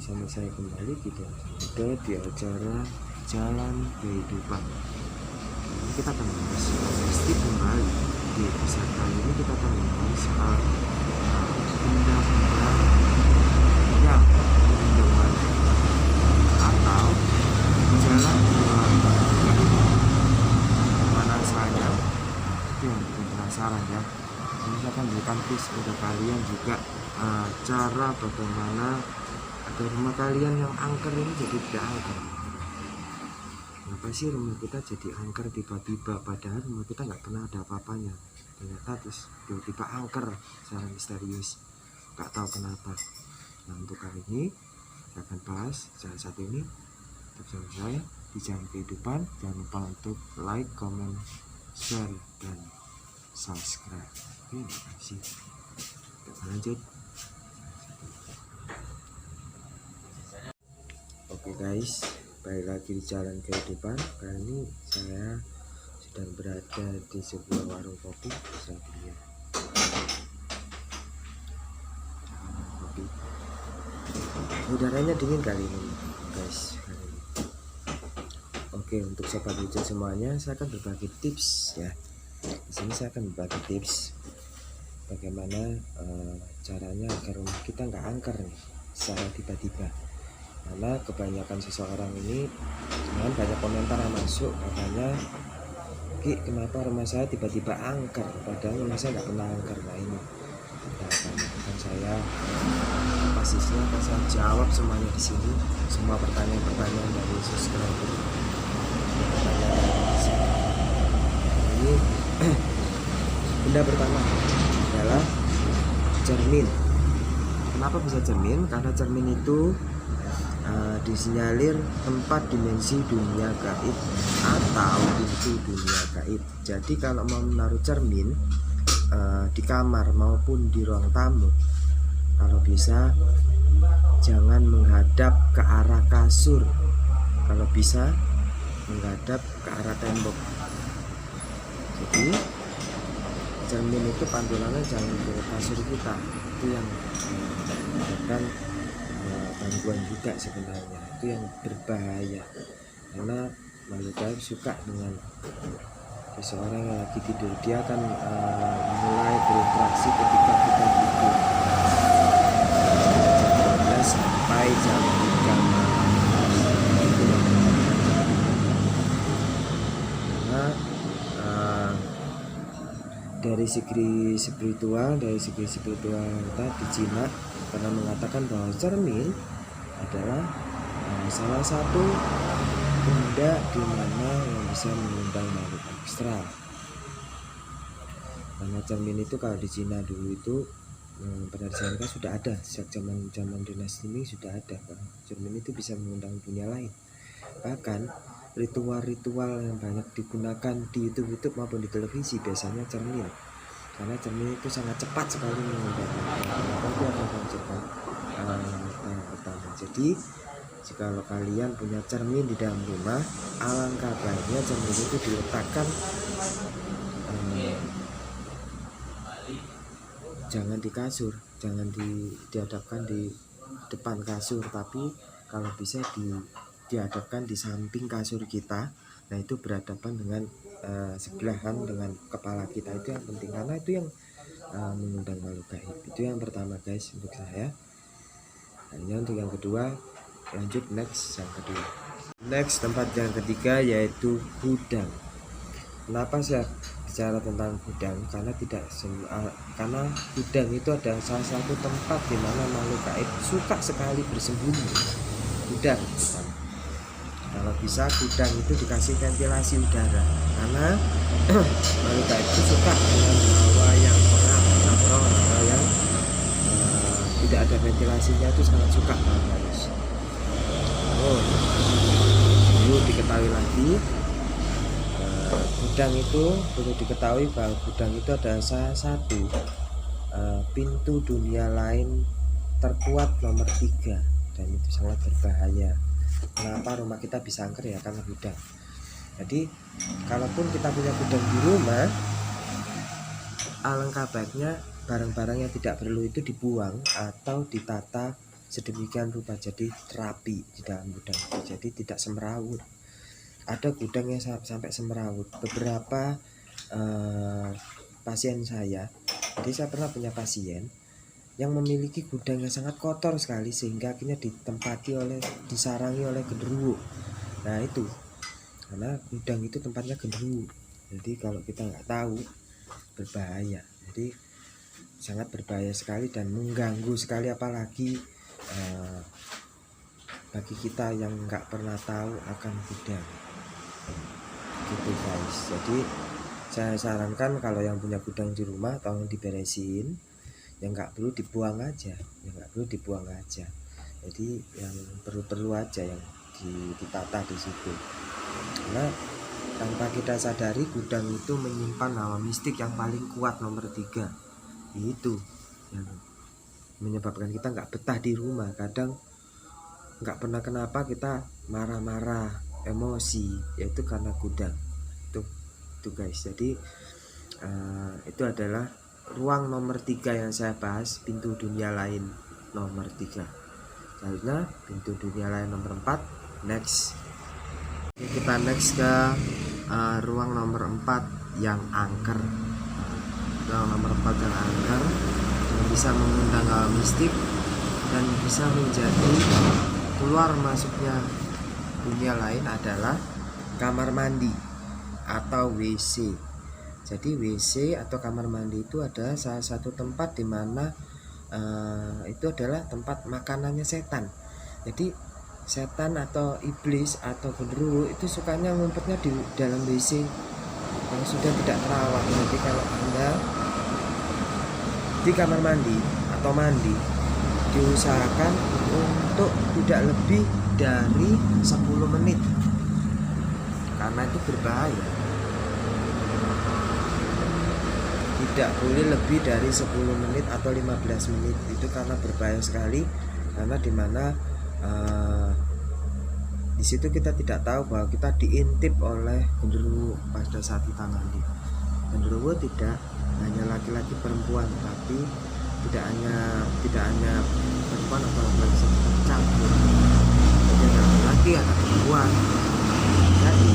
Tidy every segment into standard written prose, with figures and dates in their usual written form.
bersama saya kembali di acara Jalan Kehidupan. Ini kita akan membahas pasti kembali di episode kali ini kita akan membahas soal benda-benda yang berhubungan atau jalan mana saja. Itu yang bikin penasaran ya. Ini saya akan berikan tips untuk kalian juga cara bagaimana agar rumah kalian yang angker ini jadi tidak angker. Kenapa sih rumah kita jadi angker tiba-tiba, padahal rumah kita nggak pernah ada apa-apanya, ternyata terus tiba-tiba angker secara misterius, nggak tahu kenapa. Nah, untuk kali ini saya akan bahas salah satu ini. Tetap bersama saya di Jalan Kehidupan. Jangan lupa untuk like, comment, share, dan subscribe. Terima kasih. Kita lanjut. Oke guys, balik lagi di Jalan Kehidupan. Kali ini saya sedang berada di sebuah warung kopi. Saya lihat kopi. Udaranya dingin kali ini guys. Oke, untuk sobat hijau semuanya, saya akan berbagi tips ya. Di sini saya akan berbagi tips bagaimana caranya agar rumah kita nggak angker nih secara tiba-tiba. Karena kebanyakan seseorang ini cuman banyak komentar yang masuk katanya, Ki, kenapa rumah saya tiba-tiba angker padahal rumah saya nggak pernah angker. Nah ini akan saya pastinya akan saya jawab semuanya di sini, semua pertanyaan-pertanyaan dari subscriber. Ini benda pertama adalah cermin. Kenapa bisa cermin? Karena cermin itu disinyalir tempat dimensi dunia gaib atau pintu dunia gaib. Jadi kalau mau menaruh cermin di kamar maupun di ruang tamu, kalau bisa jangan menghadap ke arah kasur, kalau bisa menghadap ke arah tembok. Jadi cermin itu pantulannya jangan ke kasur kita, itu yang menyebabkan gangguan juga sebenarnya, itu yang berbahaya. Karena makhluk gaib suka dengan seseorang yang lagi tidur, dia akan mulai berinteraksi ketika kita tidur jam 12 sampai jam 3 malam. Karena dari segi spiritual di Cina pernah mengatakan bahwa cermin adalah salah satu benda di mana yang bisa mengundang makhluk astral. Karena cermin itu kalau di Cina dulu itu pada disangka sudah ada sejak zaman dinasti Ming, sudah ada bahwa cermin itu bisa mengundang dunia lain. Bahkan ritual-ritual yang banyak digunakan di YouTube maupun di televisi biasanya cermin, karena cermin itu sangat cepat sekali mengundang. Itu akan cepat pertama. Jadi jika kalian punya cermin di dalam rumah, alangkah baiknya cermin itu diletakkan jangan di kasur, jangan dihadapkan di depan kasur, tapi kalau bisa dihadapkan di samping kasur kita. Nah itu berhadapan dengan sebelahan dengan kepala kita, itu yang penting karena itu yang mengundang makhluk gaib. Itu yang pertama guys untuk saya. Hanya untuk yang kedua, lanjut next yang kedua. Next tempat yang ketiga yaitu gudang. Kenapa saya bicara tentang gudang? Karena karena gudang itu adalah salah satu tempat di mana makhluk gaib suka sekali bersembunyi. Gudang. Kalau bisa gudang itu dikasih ventilasi udara, karena makhluk gaib itu suka dengan hawa yang pengap atau hawa yang tidak ada ventilasinya, itu sangat suka guys. Perlu diketahui lagi, gudang itu perlu diketahui bahwa gudang itu adalah salah satu pintu dunia lain terkuat nomor 3, dan itu sangat berbahaya. Kenapa rumah kita bisa angker ya? Karena gudang. Jadi kalaupun kita punya gudang di rumah, alangkah baiknya barang-barang yang tidak perlu itu dibuang atau ditata sedemikian rupa jadi terapi di dalam gudang itu, jadi tidak semrawut. Ada gudang yang sampai semrawut. Beberapa pasien saya, jadi saya pernah punya pasien yang memiliki gudang yang sangat kotor sekali sehingga akhirnya disarangi oleh genderuwo. Nah itu karena gudang itu tempatnya genderuwo, jadi kalau kita nggak tahu berbahaya, jadi sangat berbahaya sekali dan mengganggu sekali, apalagi bagi kita yang nggak pernah tahu akan gudang gitu guys. Jadi saya sarankan kalau yang punya gudang di rumah tolong diberesin, yang nggak perlu dibuang aja, jadi yang perlu aja yang ditata di situ. Karena tanpa kita sadari gudang itu menyimpan hawa mistik yang paling kuat, nomor 3 itu yang menyebabkan kita nggak betah di rumah. Kadang nggak pernah kenapa kita marah-marah, emosi, yaitu karena gudang itu guys. Jadi itu adalah ruang nomor 3 yang saya bahas, pintu dunia lain nomor 3. Selanjutnya pintu dunia lain nomor 4. Next, kita next ke ruang nomor 4 yang angker. Ruang nomor 4 yang angker yang bisa mengundang hal mistik dan bisa menjadi keluar masuknya dunia lain adalah kamar mandi atau WC. Jadi WC atau kamar mandi itu adalah salah satu tempat di mana itu adalah tempat makanannya setan. Jadi setan atau iblis atau genderuwo itu sukanya ngumpetnya di dalam WC yang sudah tidak terawat. Jadi kalau Anda di kamar mandi atau mandi, diusahakan untuk tidak lebih dari 10 menit karena itu berbahaya. Tidak boleh lebih dari 10 menit atau 15 menit itu karena berbahaya sekali, karena dimana di situ kita tidak tahu bahwa kita diintip oleh genderuwo pada saat kita mandi. Genderuwo tidak hanya laki-laki perempuan, tapi tidak hanya perempuan atau laki-laki campur, jadi ada laki ada perempuan. Jadi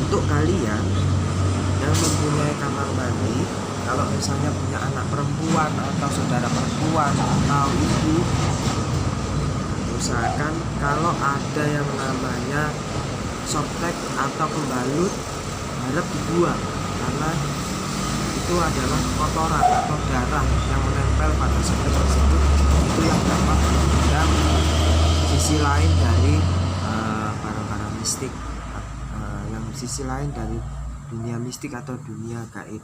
untuk kalian yang mempunyai kamar mandi, kalau misalnya punya anak perempuan atau saudara perempuan atau ibu, usahakan kalau ada yang namanya softtek atau pembalut harap dibuang, karena itu adalah kotoran atau darah yang menempel pada softtek tersebut, itu yang dapat mengundang sisi lain dari barang-barang mistik, yang sisi lain dari dunia mistik atau dunia gaib,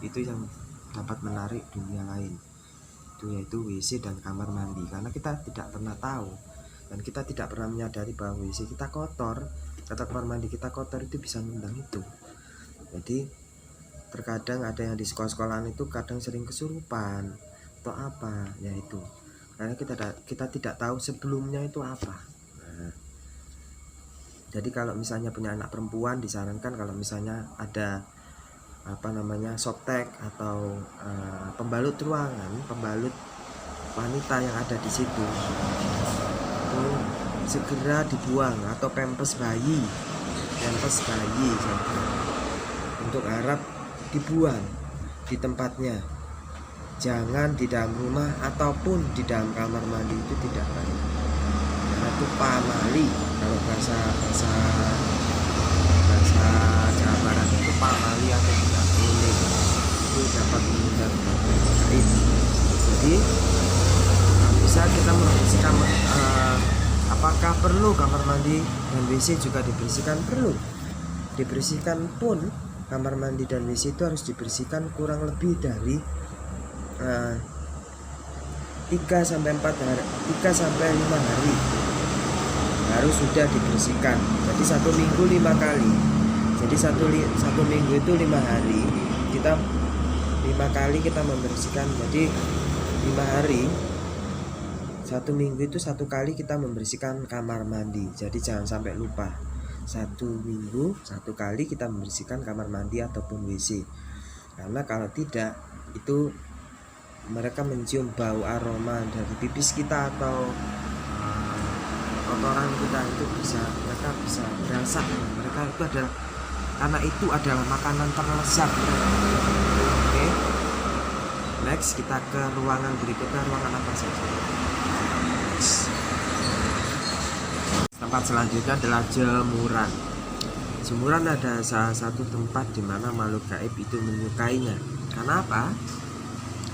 itu yang dapat menarik dunia lain, itu yaitu WC dan kamar mandi. Karena kita tidak pernah tahu dan kita tidak pernah menyadari bahwa WC kita kotor atau kamar mandi kita kotor, itu bisa mengundang itu. Jadi terkadang ada yang di sekolah-sekolahan itu kadang sering kesurupan atau apa, yaitu karena kita tidak tahu sebelumnya itu apa. Jadi kalau misalnya punya anak perempuan, disarankan kalau misalnya ada softtek atau pembalut ruangan, pembalut wanita yang ada di situ, itu segera dibuang, atau pampers bayi untuk harap dibuang di tempatnya, jangan di dalam rumah ataupun di dalam kamar mandi, itu tidak baik. Itu pamali, kalau bahasa Jawa Barat itu pamali atau tidak boleh, itu dapat mengundang gaib. Jadi bisa kita membersihkan, apakah perlu kamar mandi dan WC juga dibersihkan? Perlu dibersihkan, pun kamar mandi dan WC itu harus dibersihkan kurang lebih dari 3 sampai 5 hari harus sudah dibersihkan. Jadi 1 minggu 5 kali. Jadi satu minggu itu 5 hari, kita 5 kali kita membersihkan. Jadi 5 hari, 1 minggu itu 1 kali kita membersihkan kamar mandi. Jadi jangan sampai lupa, 1 minggu 1 kali kita membersihkan kamar mandi ataupun WC. Karena kalau tidak, itu mereka mencium bau aroma dari pipis kita atau kotoran kita, itu mereka bisa berasa mereka itu adalah, karena itu adalah makanan terlezat mereka. Oke, next kita ke ruangan berikutnya. Ruangan apa saja? Tempat selanjutnya adalah jemuran. Jemuran ada salah satu tempat di mana makhluk gaib itu menyukainya. Karena apa?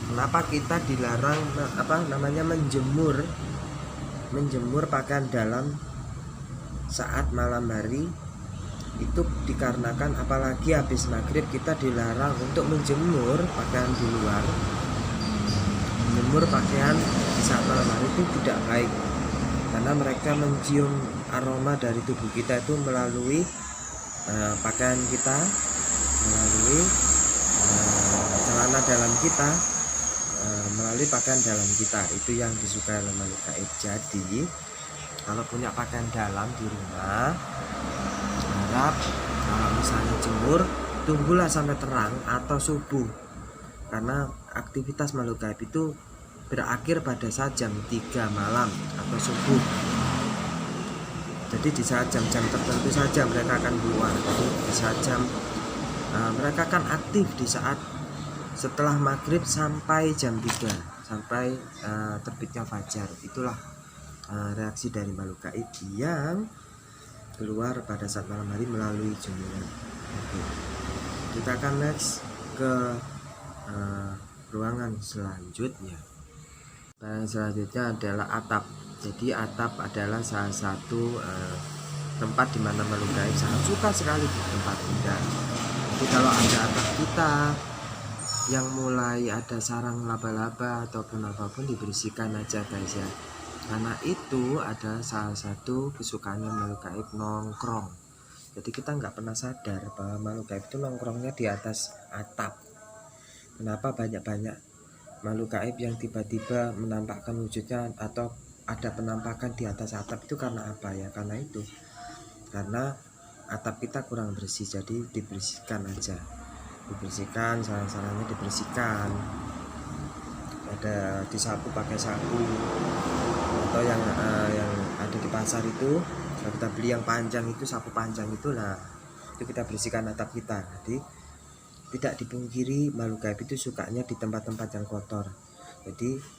Kenapa kita dilarang menjemur pakaian dalam saat malam hari? Itu dikarenakan apalagi habis maghrib kita dilarang untuk menjemur pakaian di luar. Menjemur pakaian di saat malam hari itu tidak baik, karena mereka mencium aroma dari tubuh kita itu melalui pakaian kita, melalui celana dalam kita, melalui pakaian dalam kita. Itu yang disukai oleh makhluk gaib. Jadi kalau punya pakaian dalam di rumah, harap kalau misalnya jemur, tunggulah sampai terang atau subuh, karena aktivitas makhluk gaib itu berakhir pada saat jam 3 malam atau subuh. Jadi di saat jam-jam tertentu saja mereka akan keluar. Jadi di saat mereka akan aktif di saat setelah maghrib sampai jam 3, sampai terbitnya fajar. Itulah reaksi dari makhluk gaib yang keluar pada saat malam hari melalui jemuran. Oke. Kita akan next ke ruangan selanjutnya. Dan selanjutnya adalah atap. Jadi atap adalah salah satu tempat di mana makhluk gaib sangat suka sekali di tempat indah. Jadi kalau ada atap kita yang mulai ada sarang laba-laba ataupun apapun, dibersihkan aja guys ya, karena itu ada salah satu kesukaannya makhluk gaib, nongkrong. Jadi kita nggak pernah sadar bahwa makhluk gaib itu nongkrongnya di atas atap. Kenapa banyak-banyak makhluk gaib yang tiba-tiba menampakkan wujudnya atau ada penampakan di atas atap? Itu karena apa ya? Karena atap kita kurang bersih, jadi dibersihkan aja, dibersihkan, sarang-sarangnya dibersihkan, ada disapu pakai sapu, atau yang ada di pasar itu kalau kita beli yang panjang itu, sapu panjang itu, nah itu kita bersihkan atap kita. Jadi tidak dipungkiri makhluk gaib itu sukanya di tempat-tempat yang kotor. Jadi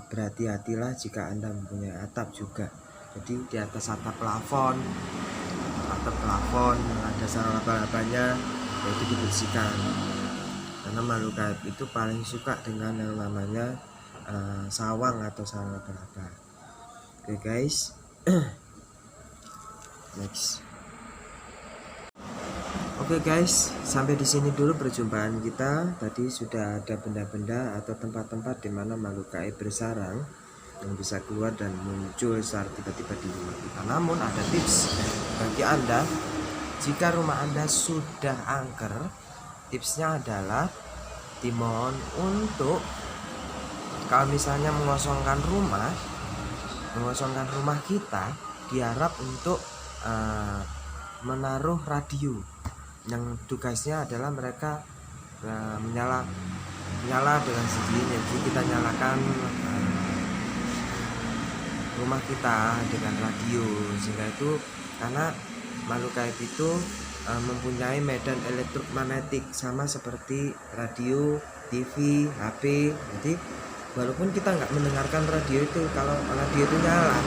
berhati-hatilah jika Anda mempunyai atap juga. Jadi di atas atap plafon yang ada sarang laba-labanya, yaitu dibersihkan, karena makhluk gaib itu paling suka dengan yang namanya sawang atau sarang laba-laba. Oke guys. Next. Oke guys, sampai di sini dulu perjumpaan kita. Tadi sudah ada benda-benda atau tempat-tempat di mana makhluk gaib bersarang yang bisa keluar dan muncul secara tiba-tiba di rumah kita. Namun ada tips bagi Anda jika rumah Anda sudah angker. Tipsnya adalah dimohon untuk, kalau misalnya mengosongkan rumah kita, diharap untuk menaruh radio yang tugasnya adalah mereka menyala dengan sendirinya. Jadi kita nyalakan rumah kita dengan radio, sehingga itu, karena makhluk gaib itu mempunyai medan elektromagnetik sama seperti radio, TV, HP. Jadi walaupun kita nggak mendengarkan radio itu, kalau radio itu nyala,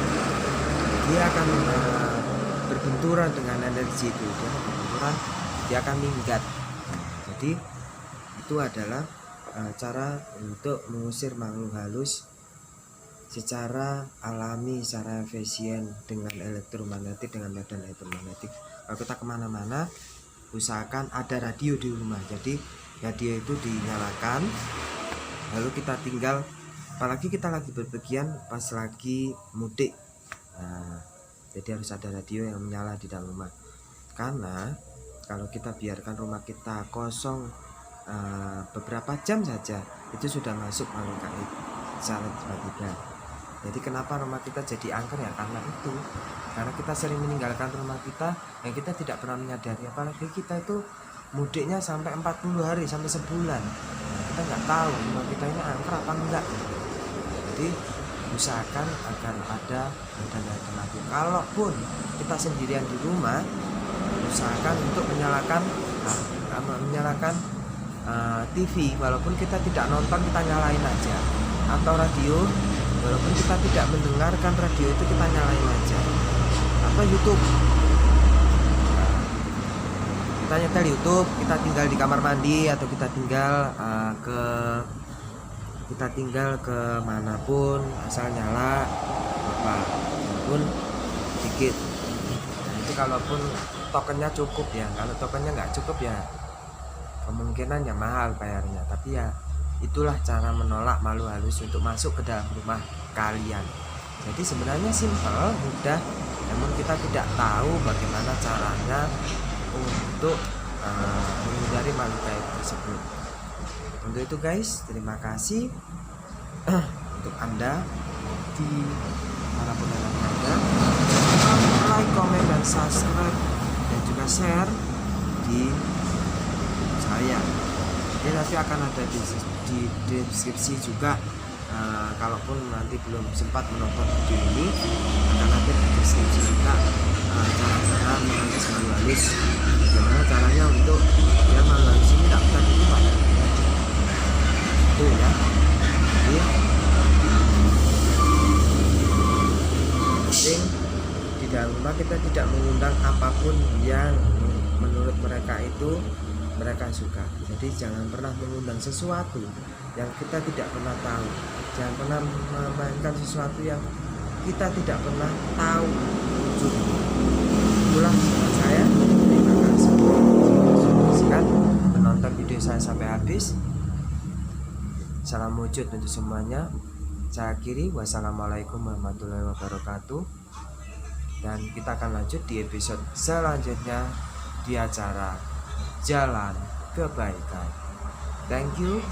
dia akan berbenturan dengan energi itu, dia akan minggat. Jadi itu adalah cara untuk mengusir makhluk halus secara alami, secara efisien dengan elektromagnetik, dengan medan elektromagnetik. Kalau kita kemana-mana, usahakan ada radio di rumah. Jadi radio itu dinyalakan, lalu kita tinggal, apalagi kita lagi berpergian pas lagi mudik, jadi harus ada radio yang menyala di dalam rumah. Karena kalau kita biarkan rumah kita kosong beberapa jam saja, itu sudah masuk makhluk gaib secara tiba-tiba. Jadi kenapa rumah kita jadi angker ya? Karena itu, karena kita sering meninggalkan rumah kita yang kita tidak pernah menyadari. Apalagi kita itu mudiknya sampai 40 hari, sampai sebulan. kita nggak tahu rumah kita ini angker apa enggak. Jadi usahakan agar ada dan alternatif. Kalaupun kita sendirian di rumah, usahakan untuk menyalakan TV, walaupun kita tidak nonton kita nyalain aja, atau radio, walaupun kita tidak mendengarkan radio itu kita nyalain aja, atau YouTube. Kita nyetel YouTube, kita tinggal di kamar mandi, atau kita tinggal ke manapun, asal nyala walaupun sedikit. Nah, itu kalaupun tokennya cukup ya. Kalau tokennya nggak cukup ya kemungkinan ya mahal bayarnya, tapi ya itulah cara menolak malu halus untuk masuk ke dalam rumah kalian. Jadi sebenarnya simpel, mudah, namun kita tidak tahu bagaimana caranya untuk menghindari malu gaib tersebut. Untuk itu guys, terima kasih untuk Anda di manapun Anda berada. Like, komen, dan subscribe, dan juga share di saya. Jadi nanti akan ada di deskripsi juga. Kalaupun nanti belum sempat menonton video ini, akan ada di deskripsi juga cara-cara menangkis malu halus. Bagaimana caranya untuk biar malu halus ini tidak bisa diubah. Itu ya. Jadi penting di dalam rumah kita tidak mengundang apapun yang menurut mereka itu mereka suka. Jadi jangan pernah mengundang sesuatu yang kita tidak pernah tahu. Jangan pernah memainkan sesuatu yang kita tidak pernah tahu wujudnya. Itulah saya. Terima kasih sudah menonton video saya sampai habis. Salam wujud untuk semuanya. Saya akhiri. Wassalamualaikum warahmatullahi wabarakatuh. Dan kita akan lanjut di episode selanjutnya di acara Jalan Kebaikan. Thank you.